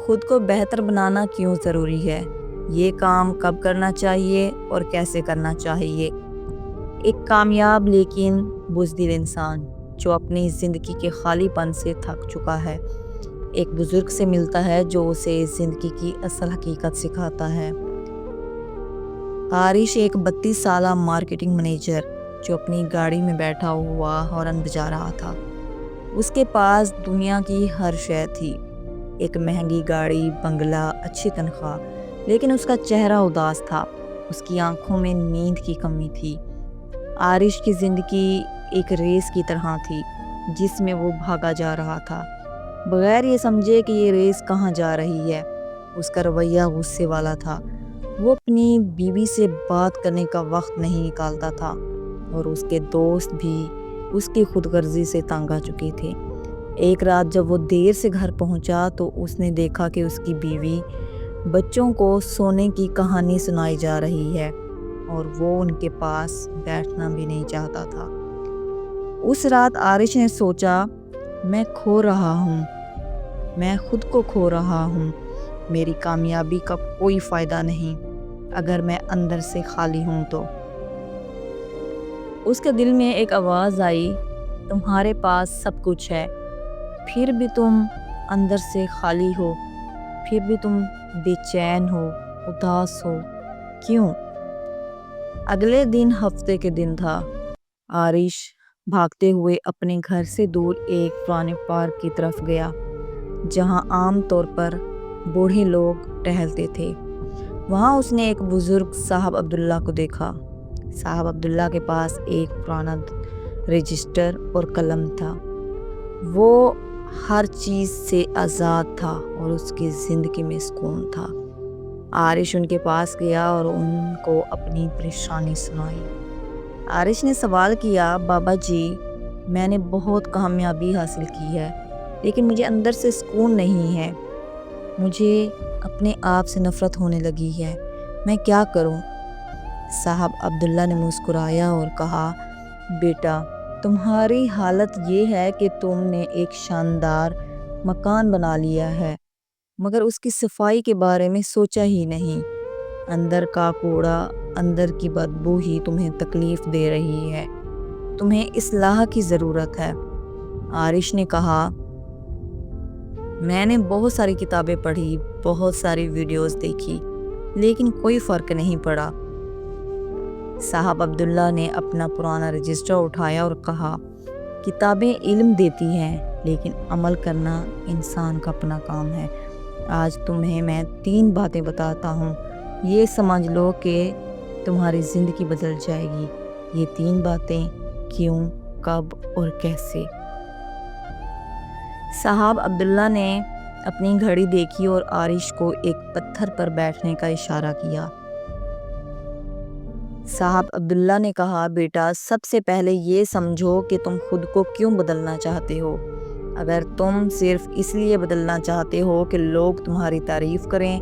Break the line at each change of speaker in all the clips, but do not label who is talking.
خود کو بہتر بنانا کیوں ضروری ہے، یہ کام کب کرنا چاہیے اور کیسے کرنا چاہیے۔ ایک کامیاب لیکن بزدل انسان جو اپنی زندگی کے خالی پن سے تھک چکا ہے، ایک بزرگ سے ملتا ہے جو اسے زندگی کی اصل حقیقت سکھاتا ہے۔ عارش ایک 32 سالہ مارکیٹنگ منیجر جو اپنی گاڑی میں بیٹھا ہوا ہارن بجا رہا تھا۔ اس کے پاس دنیا کی ہر شے تھی، ایک مہنگی گاڑی، بنگلہ، اچھی تنخواہ، لیکن اس کا چہرہ اداس تھا، اس کی آنکھوں میں نیند کی کمی تھی۔ عارش کی زندگی ایک ریس کی طرح تھی جس میں وہ بھاگا جا رہا تھا، بغیر یہ سمجھے کہ یہ ریس کہاں جا رہی ہے۔ اس کا رویہ غصے والا تھا، وہ اپنی بیوی سے بات کرنے کا وقت نہیں نکالتا تھا، اور اس کے دوست بھی اس کی خود غرضی سے تنگ آ چکے تھے۔ ایک رات جب وہ دیر سے گھر پہنچا تو اس نے دیکھا کہ اس کی بیوی بچوں کو سونے کی کہانی سنائی جا رہی ہے، اور وہ ان کے پاس بیٹھنا بھی نہیں چاہتا تھا۔ اس رات عارش نے سوچا، میں کھو رہا ہوں، میں خود کو کھو رہا ہوں، میری کامیابی کا کوئی فائدہ نہیں اگر میں اندر سے خالی ہوں تو۔ اس کے دل میں ایک آواز آئی، تمہارے پاس سب کچھ ہے، پھر بھی تم اندر سے خالی ہو، پھر بھی تم بے چین ہو، اداس ہو، کیوں؟ اگلے دن ہفتے کے دن تھا۔ عارش بھاگتے ہوئے اپنے گھر سے دور ایک پرانے پارک کی طرف گیا جہاں عام طور پر بوڑھے لوگ ٹہلتے تھے۔ وہاں اس نے ایک بزرگ صاحب عبداللہ کو دیکھا۔ صاحب عبداللہ کے پاس ایک پرانا رجسٹر اور قلم تھا، وہ ہر چیز سے آزاد تھا اور اس کی زندگی میں سکون تھا۔ عارش ان کے پاس گیا اور ان کو اپنی پریشانی سنائی۔ عارش نے سوال کیا، بابا جی، میں نے بہت کامیابی حاصل کی ہے لیکن مجھے اندر سے سکون نہیں ہے، مجھے اپنے آپ سے نفرت ہونے لگی ہے، میں کیا کروں؟ صاحب عبداللہ نے مسکرایا اور کہا، بیٹا، تمہاری حالت یہ ہے کہ تم نے ایک شاندار مکان بنا لیا ہے مگر اس کی صفائی کے بارے میں سوچا ہی نہیں۔ اندر کا کوڑا، اندر کی بدبو ہی تمہیں تکلیف دے رہی ہے، تمہیں اصلاح کی ضرورت ہے۔ عارش نے کہا، میں نے بہت ساری کتابیں پڑھی، بہت ساری ویڈیوز دیکھی، لیکن کوئی فرق نہیں پڑا۔ صاحب عبداللہ نے اپنا پرانا رجسٹر اٹھایا اور کہا، کتابیں علم دیتی ہیں لیکن عمل کرنا انسان کا اپنا کام ہے۔ آج تمہیں میں 3 باتیں بتاتا ہوں، یہ سمجھ لو کہ تمہاری زندگی بدل جائے گی۔ یہ 3 باتیں، کیوں، کب اور کیسے۔ صاحب عبداللہ نے اپنی گھڑی دیکھی اور عارش کو ایک پتھر پر بیٹھنے کا اشارہ کیا۔ صاحب عبداللہ نے کہا، بیٹا، سب سے پہلے یہ سمجھو کہ تم خود کو کیوں بدلنا چاہتے ہو۔ اگر تم صرف اس لیے بدلنا چاہتے ہو کہ لوگ تمہاری تعریف کریں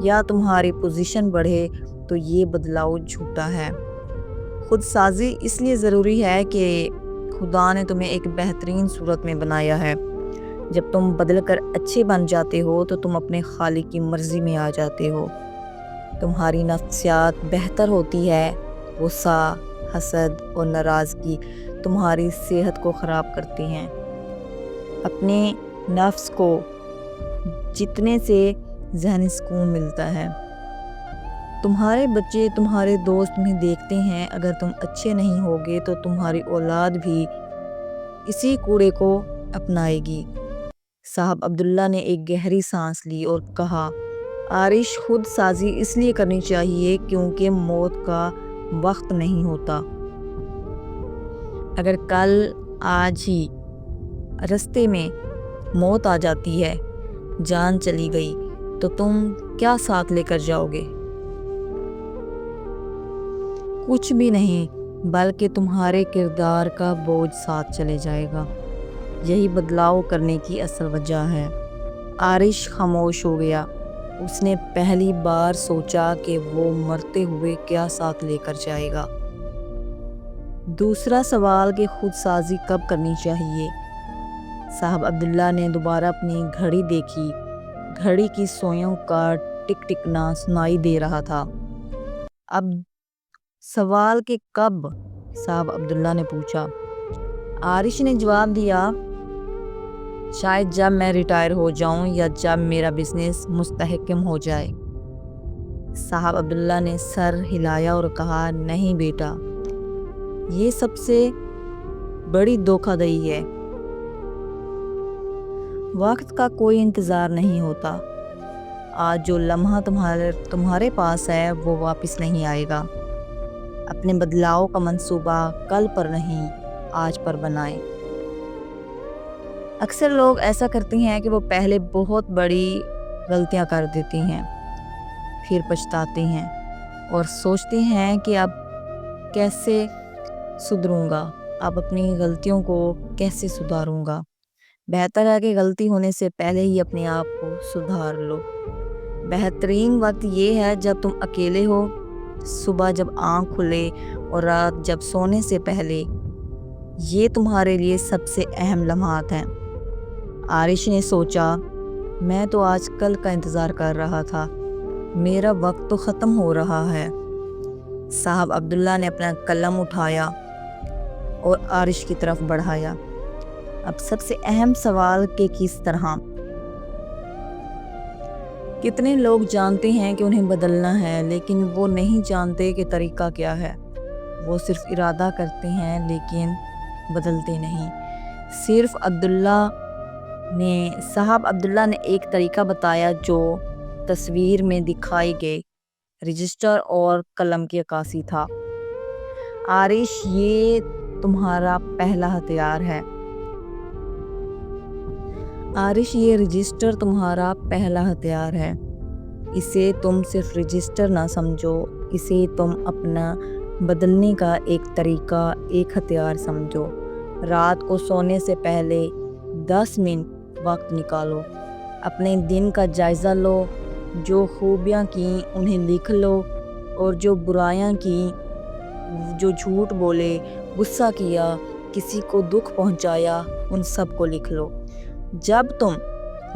یا تمہاری پوزیشن بڑھے تو یہ بدلاؤ جھوٹا ہے۔ خود سازی اس لیے ضروری ہے کہ خدا نے تمہیں ایک بہترین صورت میں بنایا ہے۔ جب تم بدل کر اچھے بن جاتے ہو تو تم اپنے خالق کی مرضی میں آ جاتے ہو۔ تمہاری نفسیات بہتر ہوتی ہے، غصہ، حسد اور ناراضگی تمہاری صحت کو خراب کرتی ہیں۔ اپنے نفس کو جتنے سے ذہنی سکون ملتا ہے۔ تمہارے بچے، تمہارے دوست تمہیں دیکھتے ہیں، اگر تم اچھے نہیں ہوگے تو تمہاری اولاد بھی اسی کوڑے کو اپنائے گی۔ صاحب عبداللہ نے ایک گہری سانس لی اور کہا، عارش، خود سازی اس لیے کرنی چاہیے کیونکہ موت کا وقت نہیں ہوتا۔ اگر کل، آج ہی رستے میں موت آ جاتی ہے، جان چلی گئی، تو تم کیا ساتھ لے کر جاؤ گے؟ کچھ بھی نہیں، بلکہ تمہارے کردار کا بوجھ ساتھ چلے جائے گا۔ یہی بدلاؤ کرنے کی اصل وجہ ہے۔ عارش خاموش ہو گیا۔ اس نے پہلی بار سوچا کہ وہ مرتے ہوئے کیا ساتھ لے کر جائے گا۔ دوسرا سوال کہ خود سازی کب کرنی چاہیے۔ صاحب عبداللہ نے دوبارہ اپنی گھڑی دیکھی۔ گھڑی کی سوئیوں کا ٹک ٹکنا سنائی دے رہا تھا۔ اب سوال کہ کب؟ صاحب عبداللہ نے پوچھا۔ عارش نے جواب دیا، شاید جب میں ریٹائر ہو جاؤں یا جب میرا بزنس مستحکم ہو جائے۔ صاحب عبداللہ نے سر ہلایا اور کہا، نہیں بیٹا، یہ سب سے بڑی دھوکہ دہی ہے۔ وقت کا کوئی انتظار نہیں ہوتا۔ آج جو لمحہ تمہارے پاس ہے وہ واپس نہیں آئے گا۔ اپنے بدلاؤ کا منصوبہ کل پر نہیں، آج پر بنائیں۔ اکثر لوگ ایسا کرتے ہیں کہ وہ پہلے بہت بڑی غلطیاں کر دیتے ہیں، پھر پچھتاتے ہیں اور سوچتے ہیں کہ اب کیسے سدھروں گا، اب اپنی غلطیوں کو کیسے سدھاروں گا۔ بہتر ہے کہ غلطی ہونے سے پہلے ہی اپنے آپ کو سدھار لو۔ بہترین وقت یہ ہے جب تم اکیلے ہو، صبح جب آنکھ کھلے اور رات جب سونے سے پہلے۔ یہ تمہارے لیے سب سے اہم لمحات ہیں۔ عارش نے سوچا، میں تو آج کل کا انتظار کر رہا تھا، میرا وقت تو ختم ہو رہا ہے۔ صاحب عبداللہ نے اپنا قلم اٹھایا اور عارش کی طرف بڑھایا۔ اب سب سے اہم سوال کہ کس طرح؟ کتنے لوگ جانتے ہیں کہ انہیں بدلنا ہے، لیکن وہ نہیں جانتے کہ طریقہ کیا ہے۔ وہ صرف ارادہ کرتے ہیں لیکن بدلتے نہیں۔ صاحب عبداللہ نے ایک طریقہ بتایا جو تصویر میں دکھائی گئی رجسٹر اور قلم کی عکاسی تھا۔ عارش، یہ تمہارا پہلا ہتھیار ہے۔ عارش، یہ رجسٹر تمہارا پہلا ہتھیار ہے۔ اسے تم صرف رجسٹر نہ سمجھو، اسے تم اپنا بدلنے کا ایک طریقہ، ایک ہتھیار سمجھو۔ رات کو سونے سے پہلے 10 منٹ وقت نکالو، اپنے دن کا جائزہ لو، جو خوبیاں کیں انہیں لکھ لو اور جو برائیاں کیں، جو جھوٹ بولے، غصہ کیا، کسی کو دکھ پہنچایا، ان سب کو لکھ لو۔ جب تم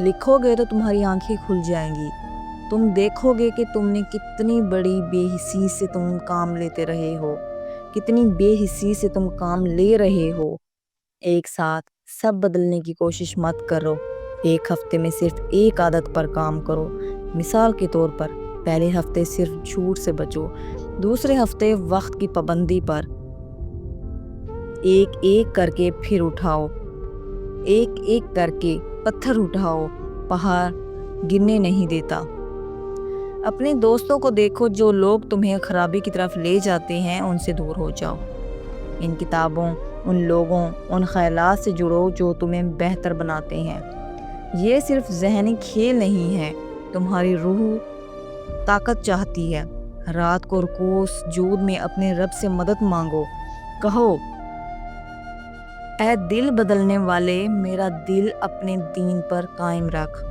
لکھو گے تو تمہاری آنکھیں کھل جائیں گی۔ تم دیکھو گے کہ تم نے کتنی بڑی بے حسی سے تم کام لیتے رہے ہو، کتنی بے حسی سے تم کام لے رہے ہو۔ ایک ساتھ سب بدلنے کی کوشش مت کرو، ایک ہفتے میں صرف ایک عادت پر کام کرو۔ مثال کے طور پر، پہلے ہفتے صرف جھوٹ سے بچو، دوسرے ہفتے وقت کی پابندی پر۔ ایک ایک کر کے پھر اٹھاؤ، ایک ایک کر کے پتھر اٹھاؤ، پہاڑ گرنے نہیں دیتا۔ اپنے دوستوں کو دیکھو، جو لوگ تمہیں خرابی کی طرف لے جاتے ہیں ان سے دور ہو جاؤ۔ ان کتابوں، ان لوگوں، ان خیالات سے جڑو جو تمہیں بہتر بناتے ہیں۔ یہ صرف ذہنی کھیل نہیں ہے، تمہاری روح طاقت چاہتی ہے۔ رات کو رکوع سجود میں اپنے رب سے مدد مانگو، کہو، اے دل بدلنے والے، میرا دل اپنے دین پر قائم رکھ۔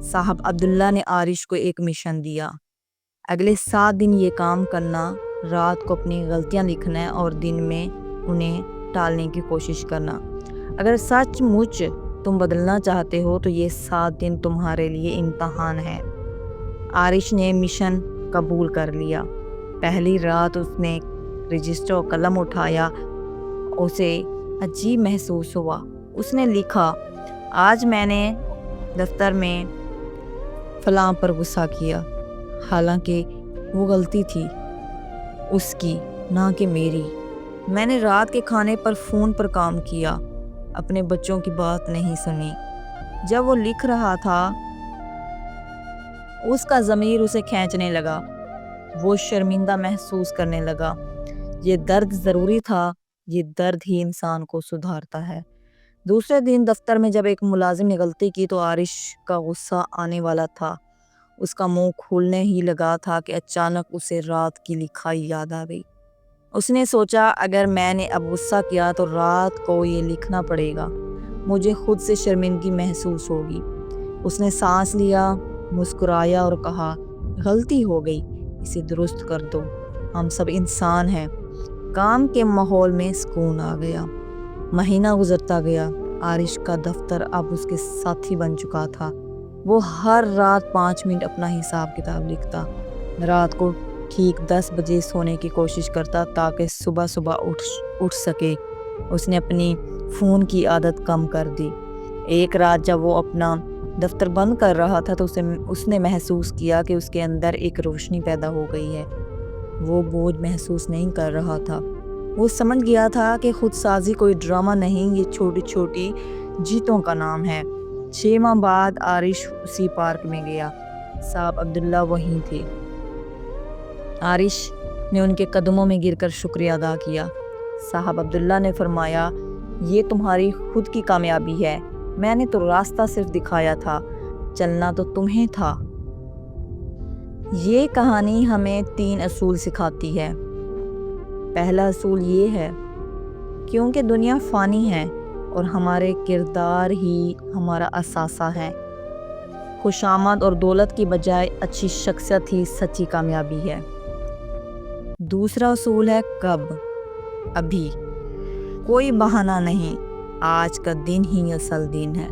صاحب عبداللہ نے عارش کو ایک مشن دیا، اگلے 7 دن یہ کام کرنا، رات کو اپنی غلطیاں لکھنا اور دن میں انہیں ٹالنے کی کوشش کرنا۔ اگر سچ مچ تم بدلنا چاہتے ہو تو یہ 7 دن تمہارے لیے امتحان ہے۔ عارش نے مشن قبول کر لیا۔ پہلی رات اس نے رجسٹر اور قلم اٹھایا، اسے عجیب محسوس ہوا۔ اس نے لکھا، آج میں نے دفتر میں فلاں پر غصہ کیا، حالانکہ وہ غلطی تھی اس کی، نہ کہ میری۔ میں نے رات کے کھانے پر فون پر کام کیا، اپنے بچوں کی بات نہیں سنی۔ جب وہ لکھ رہا تھا، اس کا ضمیر اسے کھینچنے لگا، وہ شرمندہ محسوس کرنے لگا۔ یہ درد ضروری تھا، یہ درد ہی انسان کو سدھارتا ہے۔ دوسرے دن دفتر میں جب ایک ملازم نے غلطی کی تو عارش کا غصہ آنے والا تھا، اس کا منہ کھولنے ہی لگا تھا کہ اچانک اسے رات کی لکھائی یاد آ گئی۔ اس نے سوچا، اگر میں نے اب غصہ کیا تو رات کو یہ لکھنا پڑے گا، مجھے خود سے شرمندگی محسوس ہوگی۔ اس نے سانس لیا، مسکرایا اور کہا، غلطی ہو گئی، اسے درست کر دو، ہم سب انسان ہیں۔ کام کے ماحول میں سکون آ گیا۔ مہینہ گزرتا گیا، عارش کا دفتر اب اس کے ساتھی بن چکا تھا۔ وہ ہر رات 5 منٹ اپنا حساب کتاب لکھتا، رات کو ٹھیک 10 بجے سونے کی کوشش کرتا تاکہ صبح صبح اٹھ سکے۔ اس نے اپنی فون کی عادت کم کر دی۔ ایک رات جب وہ اپنا دفتر بند کر رہا تھا تو اس نے محسوس کیا کہ اس کے اندر ایک روشنی پیدا ہو گئی ہے۔ وہ بوجھ محسوس نہیں کر رہا تھا۔ وہ سمجھ گیا تھا کہ خود سازی کوئی ڈرامہ نہیں، یہ چھوٹی چھوٹی جیتوں کا نام ہے۔ 6 ماہ بعد عارش اسی پارک میں گیا۔ صاحب عبداللہ وہیں تھے۔ عارش نے ان کے قدموں میں گر کر شکریہ ادا کیا۔ صاحب عبداللہ نے فرمایا، یہ تمہاری خود کی کامیابی ہے، میں نے تو راستہ صرف دکھایا تھا، چلنا تو تمہیں تھا۔ یہ کہانی ہمیں 3 اصول سکھاتی ہے۔ پہلا اصول یہ ہے، کیونکہ دنیا فانی ہے اور ہمارے کردار ہی ہمارا اثاثہ ہے، خوشامد اور دولت کی بجائے اچھی شخصیت ہی سچی کامیابی ہے۔ دوسرا اصول ہے کب، ابھی، کوئی بہانہ نہیں، آج کا دن ہی اصل دن ہے۔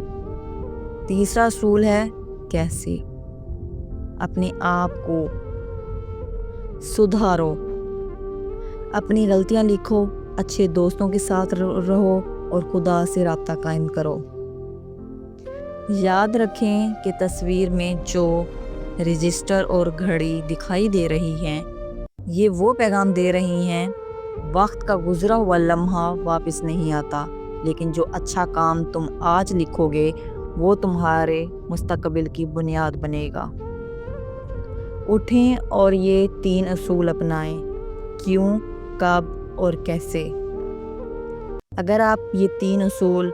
تیسرا اصول ہے کیسے، اپنے آپ کو سدھارو، اپنی غلطیاں لکھو، اچھے دوستوں کے ساتھ رہو اور خدا سے رابطہ قائم کرو۔ یاد رکھیں کہ تصویر میں جو رجسٹر اور گھڑی دکھائی دے رہی ہیں، یہ وہ پیغام دے رہی ہیں، وقت کا گزرا ہوا لمحہ واپس نہیں آتا، لیکن جو اچھا کام تم آج لکھو گے وہ تمہارے مستقبل کی بنیاد بنے گا۔ اٹھیں اور یہ 3 اصول اپنائیں، کیوں، کب اور کیسے۔ اگر آپ یہ 3 اصول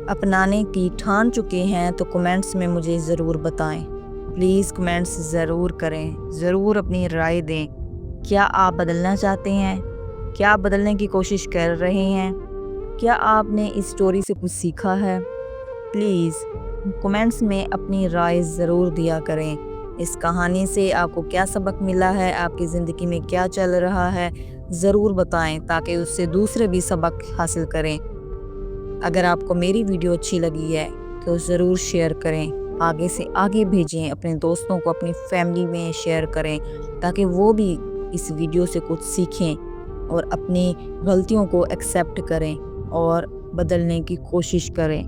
اپنانے کی ٹھان چکے ہیں تو کمنٹس میں مجھے ضرور بتائیں۔ پلیز کمنٹس ضرور کریں، ضرور اپنی رائے دیں۔ کیا آپ بدلنا چاہتے ہیں؟ کیا آپ بدلنے کی کوشش کر رہے ہیں؟ کیا آپ نے اس سٹوری سے کچھ سیکھا ہے؟ پلیز کمنٹس میں اپنی رائے ضرور دیا کریں۔ اس کہانی سے آپ کو کیا سبق ملا ہے، آپ کی زندگی میں کیا چل رہا ہے، ضرور بتائیں تاکہ اس سے دوسرے بھی سبق حاصل کریں۔ اگر آپ کو میری ویڈیو اچھی لگی ہے تو ضرور شیئر کریں، آگے سے آگے بھیجیں، اپنے دوستوں کو، اپنی فیملی میں شیئر کریں تاکہ وہ بھی اس ویڈیو سے کچھ سیکھیں اور اپنی غلطیوں کو ایکسیپٹ کریں اور بدلنے کی کوشش کریں۔